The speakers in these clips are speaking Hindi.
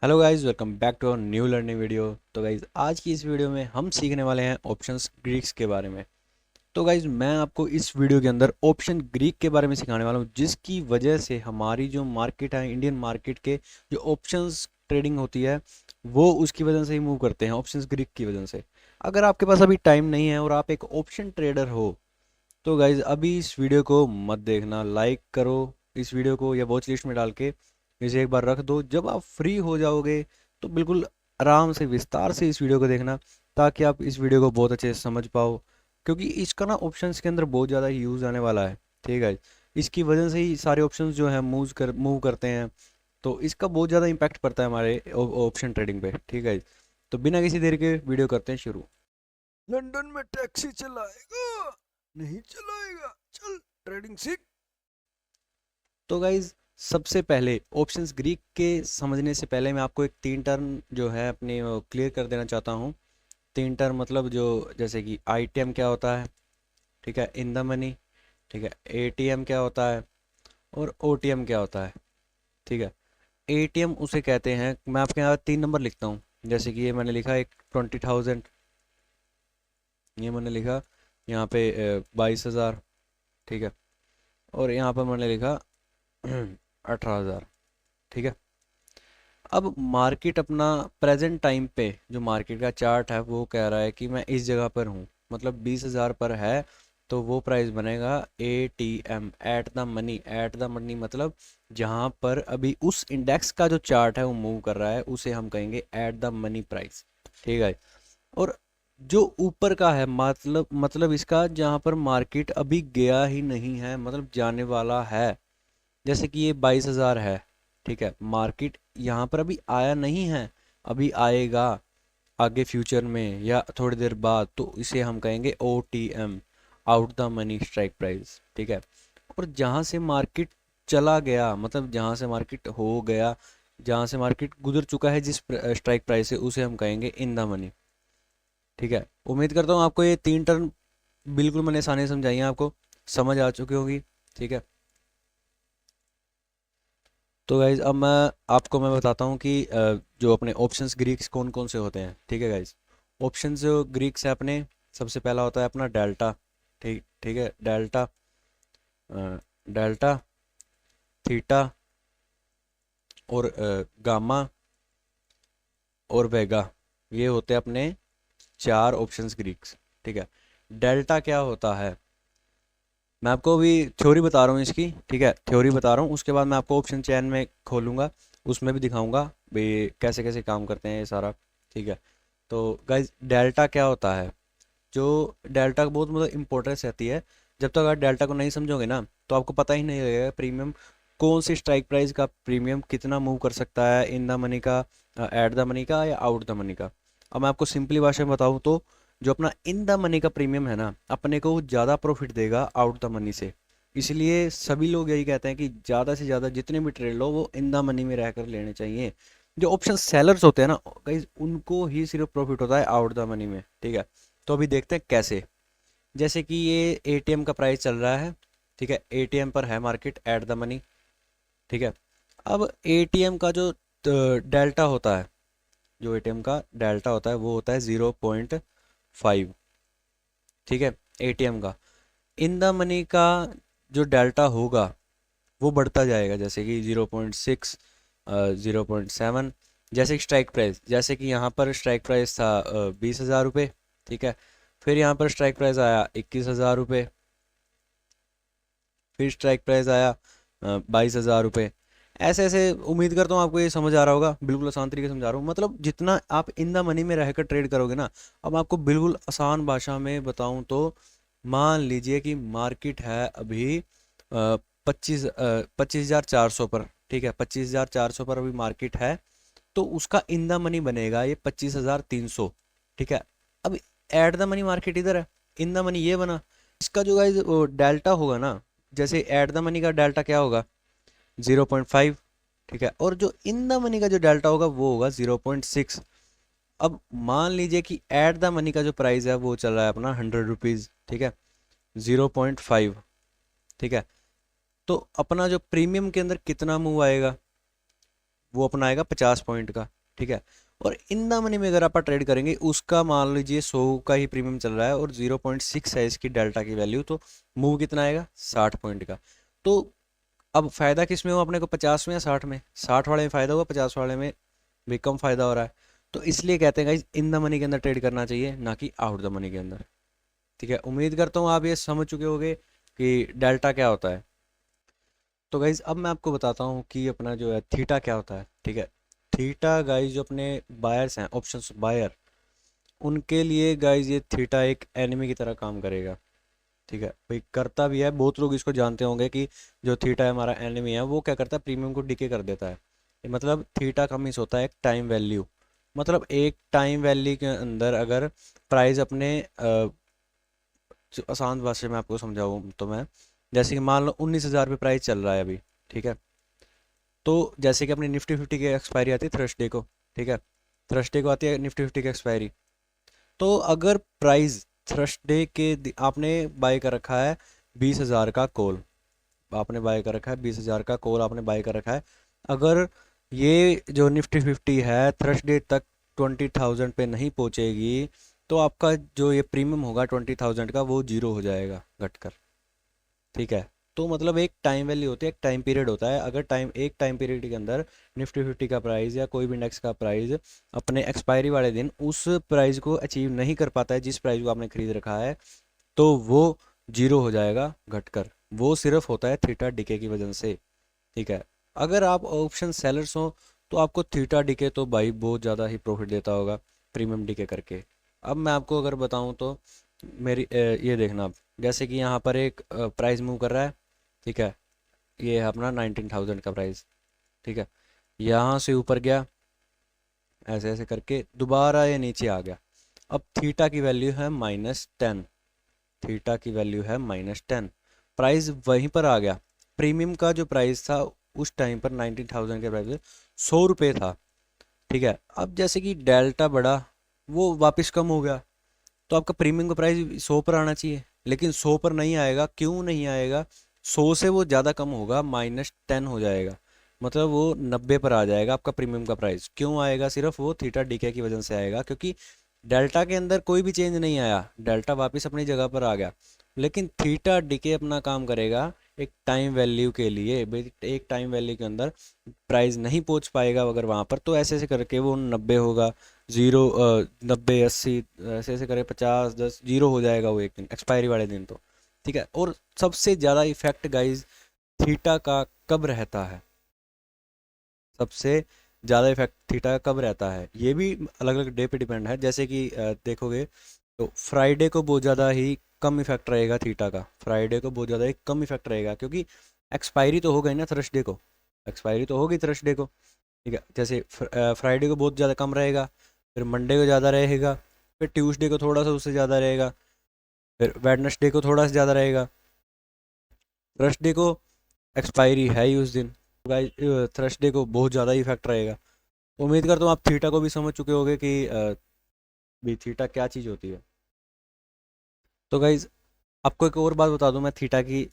Hello guys, welcome back to our new learning video. तो गाइस, आज की इस वीडियो में हम सीखने वाले हैं ऑप्शंस ग्रीक्स के बारे में। तो गाइस, मैं आपको इस वीडियो के अंदर ऑप्शन ग्रीक के बारे में सिखाने वाला हूँ, जिसकी वजह से हमारी जो मार्केट है, इंडियन मार्केट के जो ऑप्शंस ट्रेडिंग होती है, वो उसकी वजह से ही मूव करते हैं, ऑप्शंस ग्रीक की वजह से। अगर आपके पास अभी टाइम नहीं है और आप एक ऑप्शन ट्रेडर हो, तो गाइज अभी इस वीडियो को मत देखना, लाइक करो इस वीडियो को या वॉच लिस्ट में डाल के इसे एक बार रख दो। जब आप फ्री हो जाओगे तो बिल्कुल आराम से विस्तार से इस वीडियो को देखना, ताकि आप इस वीडियो को बहुत अच्छे से समझ पाओ, क्योंकि इसका ना ऑप्शंस के अंदर बहुत ज़्यादा यूज़ आने वाला है। ठीक है, इसकी वजह से ही सारे ऑप्शंस जो है मूव करते हैं। तो इसका बहुत ज़्यादा इम्पैक्ट पड़ता है हमारे ऑप्शन ट्रेडिंग पे। ठीक है, तो बिना किसी देर के वीडियो करते हैं शुरू। लंदन में टैक्सी चलाएगा नहीं चलाएगा, चल ट्रेडिंग सीख। तो गाइज, सबसे पहले ऑप्शंस ग्रीक के समझने से पहले मैं आपको एक तीन टर्म जो है अपने क्लियर कर देना चाहता हूँ। तीन टर्म मतलब जो, जैसे कि आईटीएम क्या होता है, ठीक है, इन द मनी, ठीक है, एटीएम क्या होता है, और ओटीएम क्या होता है। ठीक है, एटीएम उसे कहते हैं, मैं आपके यहाँ तीन नंबर लिखता हूँ। जैसे कि ये मैंने लिखा एक 20,000, ये मैंने लिखा यहाँ पे 22,000, ठीक है, और यहाँ पर मैंने लिखा 18,000। ठीक है, अब मार्केट अपना प्रेजेंट टाइम पे जो मार्केट का चार्ट है वो कह रहा है कि मैं इस जगह पर हूँ, मतलब 20,000 पर है। तो वो प्राइस बनेगा A T M, at the money. At the money मतलब जहाँ पर अभी उस इंडेक्स का जो चार्ट है वो मूव कर रहा है, उसे हम कहेंगे एट द मनी प्राइस। ठीक है, और जो ऊपर का है, मतलब इसका जहाँ पर मार्केट अभी गया ही नहीं है, मतलब जाने वाला है। जैसे कि ये 22,000 है, ठीक है, मार्केट यहाँ पर अभी आया नहीं है, अभी आएगा आगे फ्यूचर में या थोड़ी देर बाद, तो इसे हम कहेंगे O T M, out the money strike price. ठीक है, और जहाँ से मार्केट चला गया, मतलब जहाँ से मार्केट हो गया, जहाँ से मार्केट गुजर चुका है जिस स्ट्राइक प्राइस से, उसे हम कहेंगे इन द मनी। ठीक है, उम्मीद करता हूँ आपको ये तीन टर्म बिल्कुल मैंने आसानी से समझाई हैं, आपको समझ आ चुकी होगी। ठीक है, तो गाइज अब मैं बताता हूँ कि जो अपने ऑप्शंस ग्रीक्स कौन कौन से होते हैं। ठीक है गाइज, ऑप्शंस जो ग्रीक्स है अपने, सबसे पहला होता है अपना डेल्टा। ठीक ठीक है, डेल्टा, डेल्टा, थीटा, और गामा, और वेगा। ये होते हैं अपने चार ऑप्शंस ग्रीक्स। ठीक है, डेल्टा क्या होता है, मैं आपको अभी थ्योरी बता रहा हूँ इसकी। ठीक है, थ्योरी बता रहा हूँ, उसके बाद मैं आपको ऑप्शन चैन में खोलूंगा, उसमें भी दिखाऊंगा भाई कैसे कैसे काम करते हैं ये सारा। ठीक है, तो गाइज डेल्टा क्या होता है, जो डेल्टा का बहुत मतलब इंपॉर्टेंस रहती है। जब तक आप डेल्टा को नहीं समझोगे ना, तो आपको पता ही नहीं लगेगा प्रीमियम कौन सी स्ट्राइक प्राइस का प्रीमियम कितना मूव कर सकता है, इन द मनी का, एट द मनी का, या आउट द मनी का। अब मैं आपको सिंपली भाषा में बताऊँ तो, जो अपना इन द मनी का प्रीमियम है ना, अपने को ज़्यादा प्रॉफिट देगा आउट द मनी से। इसलिए सभी लोग यही कहते हैं कि ज़्यादा से ज़्यादा जितने भी ट्रेड लो वो इन द मनी में रहकर लेने चाहिए। जो ऑप्शन सेलर्स होते हैं ना गाइस, उनको ही सिर्फ प्रॉफिट होता है आउट द मनी में। ठीक है, तो अभी देखते हैं कैसे। जैसे कि ये एटीएम का प्राइस चल रहा है, ठीक है, एटीएम पर है मार्केट एट द मनी। ठीक है, अब एटीएम का जो डेल्टा होता है, जो एटीएम का डेल्टा होता है वो होता है 0.5। ठीक है, एटीएम का, इन द मनी का जो डेल्टा होगा वो बढ़ता जाएगा, जैसे कि 0.6, 0.7। जैसे कि स्ट्राइक प्राइस, जैसे कि यहाँ पर स्ट्राइक प्राइस था 20,000 रुपये। ठीक है, फिर यहाँ पर स्ट्राइक प्राइस आया 21,000 रुपये, फिर स्ट्राइक प्राइस आया 22,000 रुपये। ऐसे ऐसे उम्मीद करता हूँ आपको ये समझ आ रहा होगा, बिल्कुल आसान तरीके से समझा रहा हूँ। मतलब जितना आप इन द मनी में रहकर ट्रेड करोगे ना, अब आपको बिल्कुल आसान भाषा में बताऊँ तो, मान लीजिए कि मार्केट है अभी 25,400 पर। ठीक है, 25,400 पर अभी मार्केट है, तो उसका इन द मनी बनेगा ये 25,300। ठीक है, अब एट द मनी मार्केट इधर है, इन द मनी ये बना। इसका जो गाइस डेल्टा होगा ना, जैसे एट द मनी का डेल्टा क्या होगा, 0.5। ठीक है, और जो इन द मनी का जो डेल्टा होगा वो होगा 0.6। अब मान लीजिए कि एट द मनी का जो प्राइस है वो चल रहा है अपना 100 रुपीज़। ठीक है, 0.5। ठीक है, तो अपना जो प्रीमियम के अंदर कितना मूव आएगा, वो अपना आएगा 50 पॉइंट का, ठीक है। और इन द मनी में अगर आप ट्रेड करेंगे, उसका मान लीजिए 100 का ही प्रीमियम चल रहा है और 0.6 है इसकी डेल्टा की वैल्यू, तो मूव कितना आएगा 60 पॉइंट का। तो अब फ़ायदा किस में हो अपने को, 50 में या 60 में? 60 वाले में फ़ायदा हुआ, 50 वाले में भी कम फ़ायदा हो रहा है। तो इसलिए कहते हैं गाइस इन द मनी के अंदर ट्रेड करना चाहिए, ना कि आउट द मनी के अंदर, ठीक है। उम्मीद करता हूँ आप ये समझ चुके होंगे कि डेल्टा क्या होता है। तो गाइज अब मैं आपको बताता हूँ कि अपना जो है थीटा क्या होता है, ठीक है। थीटा गाइज जो अपने बायर्स हैं, ऑप्शंस बायर, उनके लिए गाइज ये थीटा एक एनिमी की तरह काम करेगा, ठीक है भाई। करता भी है, बहुत लोग इसको जानते होंगे कि जो थीटा है हमारा एनिमी है, वो क्या करता है, प्रीमियम को डिके कर देता है। ये मतलब थीटा का मिस होता है एक टाइम वैल्यू। मतलब एक टाइम वैल्यू के अंदर अगर प्राइस अपने जो आसान भाषा में आपको समझाऊँ तो मैं, जैसे कि मान लो 19,000 पे प्राइस चल रहा है अभी, ठीक है। तो जैसे कि अपनी निफ्टी फिफ्टी की एक्सपायरी आती है थर्सडे को, ठीक है। थर्सडे को आती है निफ्टी फिफ्टी की एक्सपायरी। तो अगर प्राइस थर्सडे के आपने बाय कर रखा है 20,000 का कॉल, आपने बाय कर रखा है 20,000 का कॉल आपने बाय कर रखा है। अगर ये जो निफ्टी फिफ्टी है थर्सडे तक 20,000 पे नहीं पहुंचेगी, तो आपका जो ये प्रीमियम होगा 20,000 का, वो जीरो हो जाएगा घटकर, ठीक है। तो मतलब एक टाइम वैल्यू होती है, एक टाइम पीरियड होता है। अगर एक टाइम पीरियड के अंदर निफ्टी फिफ्टी का प्राइस या कोई भी इंडेक्स का प्राइस अपने एक्सपायरी वाले दिन उस प्राइस को अचीव नहीं कर पाता है जिस प्राइस को आपने खरीद रखा है, तो वो जीरो हो जाएगा घटकर। वो सिर्फ होता है थीटा डिके की वजह से, ठीक है। अगर आप ऑप्शन सेलर्स हो तो आपको थीटा डिके तो भाई बहुत ज़्यादा ही प्रॉफिट देता होगा प्रीमियम डिके करके। अब मैं आपको अगर बताऊं तो मेरी ये देखना आप, जैसे कि यहाँ पर एक प्राइस मूव कर रहा है, ठीक है। ये है अपना 19,000 का प्राइस, ठीक है। यहाँ से ऊपर गया, ऐसे ऐसे करके दोबारा ये नीचे आ गया। अब थीटा की वैल्यू है -10, थीटा की वैल्यू है -10। प्राइस वहीं पर आ गया। प्रीमियम का जो प्राइस था उस टाइम पर 19,000 के प्राइस 100 रुपये था, ठीक है। अब जैसे कि डेल्टा बढ़ा, वो वापस कम हो गया, तो आपका प्रीमियम का प्राइस 100 पर आना चाहिए, लेकिन 100 पर नहीं आएगा। क्यों नहीं आएगा? 100 से वो ज़्यादा कम होगा, -10 हो जाएगा। मतलब वो 90 पर आ जाएगा आपका प्रीमियम का प्राइस। क्यों आएगा? सिर्फ वो थीटा डीके की वजह से आएगा, क्योंकि डेल्टा के अंदर कोई भी चेंज नहीं आया, डेल्टा वापस अपनी जगह पर आ गया। लेकिन थीटा डीके अपना काम करेगा एक टाइम वैल्यू के लिए। एक टाइम वैल्यू के अंदर प्राइस नहीं पहुंच पाएगा अगर वहां पर, तो ऐसे ऐसे करके वो 90 होगा, 0, 90, 80, ऐसे ऐसे करे 50, 10 जीरो हो जाएगा वो एक दिन एक्सपायरी वाले दिन, तो ठीक है। और सबसे ज़्यादा इफेक्ट गाइज थीटा का कब रहता है? सबसे ज़्यादा इफेक्ट थीटा का कब रहता है? ये भी अलग अलग डे पे डिपेंड है। जैसे कि देखोगे तो फ्राइडे को बहुत ज़्यादा ही कम इफेक्ट रहेगा थीटा का। फ्राइडे को बहुत ज़्यादा ही कम इफेक्ट रहेगा, क्योंकि एक्सपायरी तो हो गई ना थर्सडे को, एक्सपायरी तो होगी थर्सडे को, ठीक है। जैसे फ्राइडे को बहुत ज़्यादा कम रहेगा, फिर मंडे को ज़्यादा रहेगा, फिर ट्यूसडे को थोड़ा सा उससे ज़्यादा रहेगा, फिर वेडनेसडे को थोड़ा सा ज़्यादा रहेगा, थर्सडे को एक्सपायरी है ही उस दिन, तो गाइस थर्सडे को बहुत ज़्यादा इफेक्ट रहेगा। उम्मीद करता हूँ आप थीटा को भी समझ चुके होंगे कि भी थीटा क्या चीज़ होती है। तो गाइज आपको एक और बात बता दूं मैं थीटा की।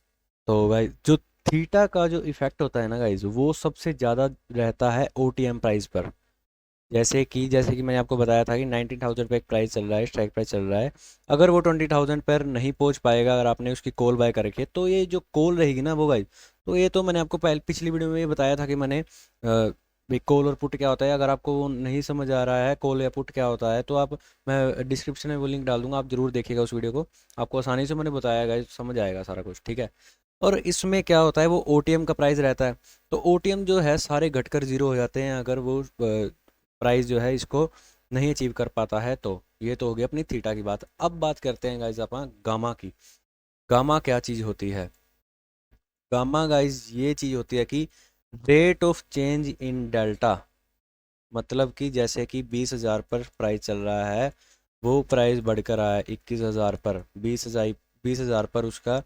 तो गाइज जो थीटा का जो इफेक्ट होता है ना गाइज, वो सबसे ज़्यादा रहता है ओटीएम प्राइस पर। जैसे कि मैंने आपको बताया था कि 19,000 पे एक प्राइस चल रहा है, स्ट्राइक प्राइस चल रहा है। अगर वो 20,000 पर नहीं पहुंच पाएगा, अगर आपने उसकी कॉल बाय कर रखी है, तो ये जो कॉल रहेगी ना वो गाइज, तो ये तो मैंने आपको पहले पिछली वीडियो में ये बताया था कि मैंने भाई कॉल और पुट क्या होता है। अगर आपको वो नहीं समझ आ रहा है कॉल या पुट क्या होता है, तो आप, मैं डिस्क्रिप्शन में वो लिंक डाल दूंगा, आप जरूर देखिएगा उस वीडियो को। आपको आसानी से मैंने बताया गाइज, समझ आएगा सारा कुछ, ठीक है। और इसमें क्या होता है, वो ओटीएम का प्राइस रहता है। तो ओटीएम जो है सारे घटकर जीरो हो जाते हैं अगर वो प्राइस जो है इसको नहीं अचीव कर पाता है। तो ये तो हो गई अपनी थीटा की बात। अब बात करते हैं गाइज अपन गामा की। गामा क्या चीज़ होती है? गामा गाइज ये चीज़ होती है कि rate of change in delta. मतलब कि जैसे कि 20,000 पर प्राइस चल रहा है, वो प्राइस बढ़कर आया 21,000 पर। 20,000 पर उसका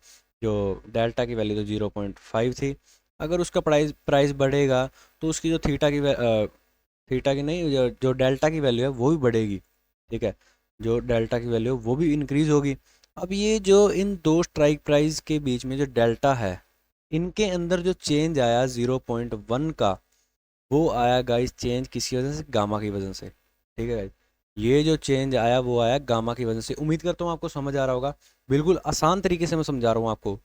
जो डेल्टा की वैल्यू तो 0.5 थी। अगर उसका प्राइस प्राइस बढ़ेगा, तो उसकी जो थीटा की नहीं, जो डेल्टा की वैल्यू है वो भी बढ़ेगी, ठीक है। जो डेल्टा की वैल्यू है वो भी इंक्रीज होगी। अब ये जो इन दो स्ट्राइक प्राइस के बीच में जो डेल्टा है, इनके अंदर जो चेंज आया 0.1 का, वो आया गाइस चेंज किसी वजह से, गामा की वजह से। ठीक है गाइस, ये जो चेंज आया वो आया गामा की वजह से। उम्मीद करता हूँ आपको समझ आ रहा होगा, बिल्कुल आसान तरीके से मैं समझा रहा हूँ आपको।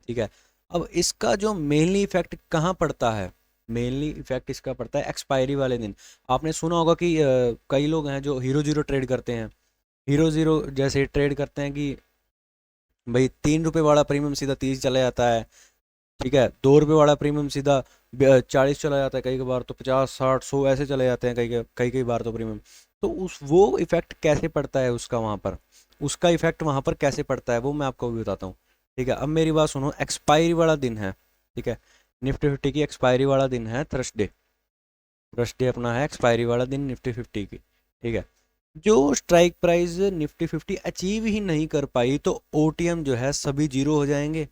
ठीक है, अब इसका जो मेनली इफेक्ट कहाँ पड़ता है, मेनली इफेक्ट इसका पड़ता है एक्सपायरी वाले दिन। आपने सुना होगा कि कई लोग हैं जो हीरो जीरो ट्रेड करते हैं। हीरो जीरो जैसे ट्रेड करते हैं कि भाई 3 रुपये वाला प्रीमियम सीधा 30 चला जाता है। ठीक है, 2 रुपये वाला प्रीमियम सीधा 40 चला जाता है, कई कई बार तो 50 60 100 ऐसे चले जाते हैं, कई कई कई बार तो प्रीमियम। तो उस वो इफेक्ट कैसे पड़ता है उसका वहाँ पर, उसका इफेक्ट वहाँ पर कैसे पड़ता है वो मैं आपको भी बताता हूँ। ठीक है, अब मेरी बात सुनो, एक्सपायरी वाला दिन है। ठीक है, निफ्टी 50 की एक्सपायरी वाला दिन है थर्सडे। थर्सडे अपना है एक्सपायरी वाला दिन निफ्टी 50 की। ठीक है, जो स्ट्राइक प्राइस निफ्टी 50 अचीव ही नहीं कर पाई तो ओटीएम जो है सभी जीरो हो जाएंगे।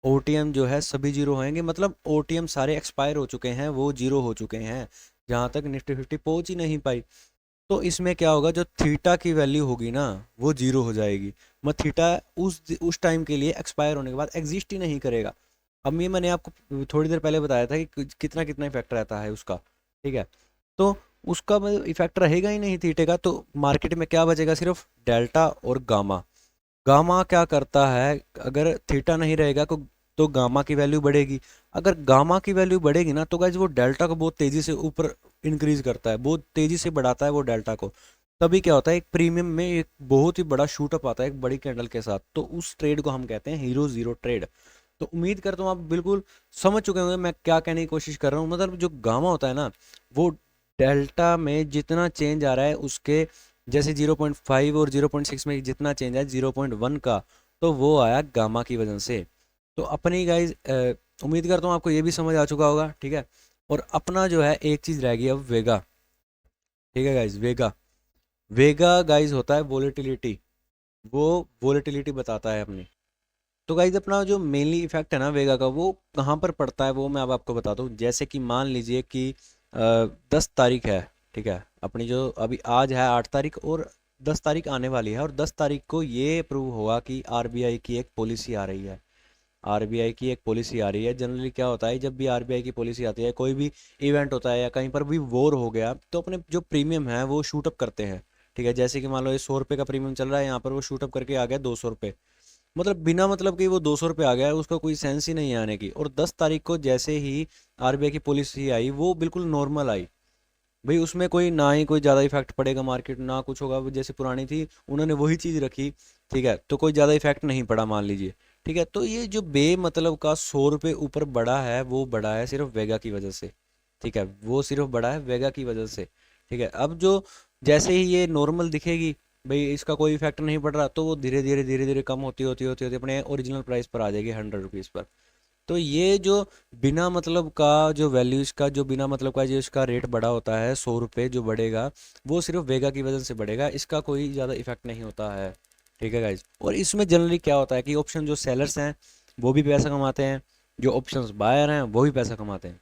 ओटीएम जो है सभी जीरो होंगे, मतलब ओटीएम सारे एक्सपायर हो चुके हैं, वो जीरो हो चुके हैं, जहां तक निफ्टी 50 पहुंच ही नहीं पाई। तो इसमें क्या होगा, जो थीटा की वैल्यू होगी ना वो जीरो हो जाएगी। मत थीटा उस टाइम के लिए एक्सपायर होने के बाद एग्जिस्ट ही नहीं करेगा। अब ये मैंने आपको थोड़ी देर पहले बताया था कि कितना कितना इफेक्ट रहता है उसका। ठीक है, तो उसका मतलब इफेक्ट रहेगा ही नहीं थीटे का, तो मार्केट में क्या बचेगा, सिर्फ डेल्टा और गामा। गामा क्या करता है, अगर थीटा नहीं रहेगा तो गामा की वैल्यू बढ़ेगी। अगर गामा की वैल्यू बढ़ेगी ना तो गाइज वो डेल्टा को बहुत तेजी से ऊपर इंक्रीज करता है, बहुत तेजी से बढ़ाता है वो डेल्टा को। तभी क्या होता है, एक प्रीमियम में एक बहुत ही बड़ा शूटअप आता है एक बड़ी कैंडल के साथ, तो उस ट्रेड को हम कहते हैं हीरो जीरो ट्रेड। तो उम्मीद करता हूँ आप बिल्कुल समझ चुके होंगे मैं क्या कहने की कोशिश कर रहा हूँ। मतलब जो गामा होता है ना, वो डेल्टा में जितना चेंज आ रहा है उसके, जैसे 0.5 और 0.6 में जितना चेंज है 0.1 का, तो वो आया गामा की वजह से। तो अपनी गाइज उम्मीद करता हूँ आपको ये भी समझ आ चुका होगा। ठीक है, और अपना जो है एक चीज़ रह गई अब, वेगा। ठीक है गाइज, वेगा। वेगा गाइज होता है वोलेटिलिटी, वो वोलेटिलिटी बताता है अपनी। तो गाइज अपना जो मेनली इफेक्ट है ना वेगा का, वो कहाँ पर पड़ता है वो मैं अब आपको बताता हूँ। जैसे कि मान लीजिए कि 10 तारीख है। ठीक है, अपनी जो अभी आज है 8 तारीख, और 10 तारीख आने वाली है, और 10 तारीख को ये प्रूव होगा कि आरबीआई की एक पॉलिसी आ रही है। आरबीआई की एक पॉलिसी आ रही है। जनरली क्या होता है, जब भी आरबीआई की पॉलिसी आती है, कोई भी इवेंट होता है या कहीं पर भी वॉर हो गया, तो अपने जो प्रीमियम है वो शूटअप करते हैं। ठीक है, जैसे कि मान लो ये 100 रुपये का प्रीमियम चल रहा है, यहाँ पर वो शूटअप करके आ गया 200 रुपये। मतलब बिना मतलब कि वो 200 रुपये आ गया है, उसका कोई सेंस ही नहीं है आने की। और 10 तारीख को जैसे ही आरबीआई की पॉलिसी आई, वो बिल्कुल नॉर्मल आई। भाई उसमें कोई ना ही कोई ज़्यादा इफेक्ट पड़ेगा मार्केट, ना कुछ होगा, वो जैसे पुरानी थी उन्होंने वही चीज़ रखी। ठीक है, तो कोई ज़्यादा इफेक्ट नहीं पड़ा मान लीजिए। ठीक है, तो ये जो बे मतलब का 100 रुपये ऊपर बढ़ा है, वो बढ़ा है सिर्फ वेगा की वजह से। ठीक है, वो सिर्फ बढ़ा है वेगा की वजह से। ठीक है, अब जो जैसे ही ये नॉर्मल दिखेगी, भाई इसका कोई इफेक्ट नहीं पड़ रहा, तो वो धीरे धीरे कम होती होती होती होती अपने ओरिजिनल प्राइस पर आ जाएगी 100 रुपीज़ पर। तो ये जो बिना मतलब का जो वैल्यू इसका, जो बिना मतलब का जो इसका रेट बढ़ा होता है 100 रुपये जो बढ़ेगा, वो सिर्फ वेगा की वजह से बढ़ेगा, इसका कोई ज़्यादा इफेक्ट नहीं होता है। ठीक है गाइज, और इसमें जनरली क्या होता है कि ऑप्शन जो सेलर्स हैं वो भी पैसा कमाते हैं, जो ऑप्शंस बायर हैं वो भी पैसा कमाते हैं।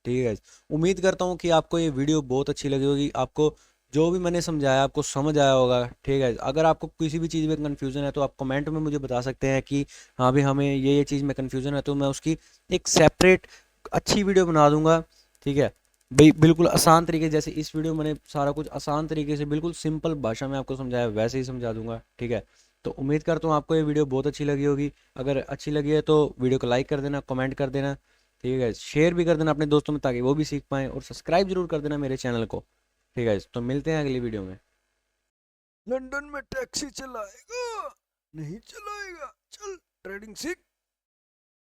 ठीक है गाइज, उम्मीद करता हूँ कि आपको ये वीडियो बहुत अच्छी लगी होगी, आपको जो भी मैंने समझाया आपको समझ आया होगा। ठीक है, अगर आपको किसी भी चीज़ में कन्फ्यूज़न है तो आप कमेंट में मुझे बता सकते हैं कि हाँ भी हमें ये चीज़ में कन्फ्यूज़न है, तो मैं उसकी एक सेपरेट अच्छी वीडियो बना दूंगा। ठीक है भाई, बिल्कुल आसान तरीके, जैसे इस वीडियो में मैंने सारा कुछ आसान तरीके से बिल्कुल सिंपल भाषा में आपको समझाया, वैसे ही समझा दूंगा। ठीक है, तो उम्मीद करता हूँ आपको ये वीडियो बहुत अच्छी लगी होगी। अगर अच्छी लगी है तो वीडियो को लाइक कर देना, कमेंट कर देना। ठीक है, शेयर भी कर देना अपने दोस्तों में ताकि वो भी सीख पाएँ, और सब्सक्राइब जरूर कर देना मेरे चैनल को। ठीक है, तो मिलते हैं अगली वीडियो में। लंदन में टैक्सी चलाएगा नहीं चलाएगा, चल ट्रेडिंग सीख।